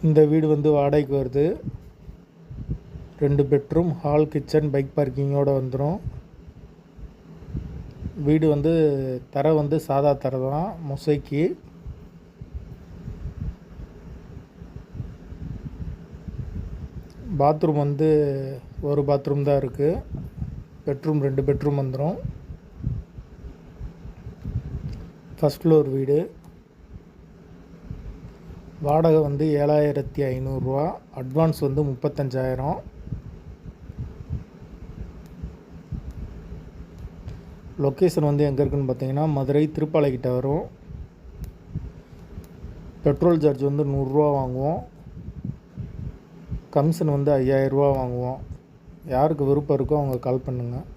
இந்த வீடு வந்து வாடகைக்கு வருது. 2 பெட்ரூம், ஹால், கிச்சன், பைக் பார்க்கிங்கோடு வந்துடும். வீடு வந்து தரை வந்து சாதா தரை தான், மொசைக்கு. பாத்ரூம் வந்து ஒரு பாத்ரூம் தான் இருக்குது. பெட்ரூம் 2 பெட்ரூம் வந்துடும். ஃபஸ்ட் ஃப்ளோர் வீடு. வாடகை வந்து 7500 ரூபா. அட்வான்ஸ் வந்து 35,000. லொக்கேஷன் வந்து எங்கே இருக்குதுன்னு பார்த்தீங்கன்னா, மதுரை திருப்பாலைக்கிட்ட வரும். பெட்ரோல் சார்ஜ் வந்து 100 ரூபா வாங்குவோம். கமிஷன் வந்து 5000 ரூபா வாங்குவோம். யாருக்கு விருப்பம் இருக்கோ அவங்க கால் பண்ணுங்கள்.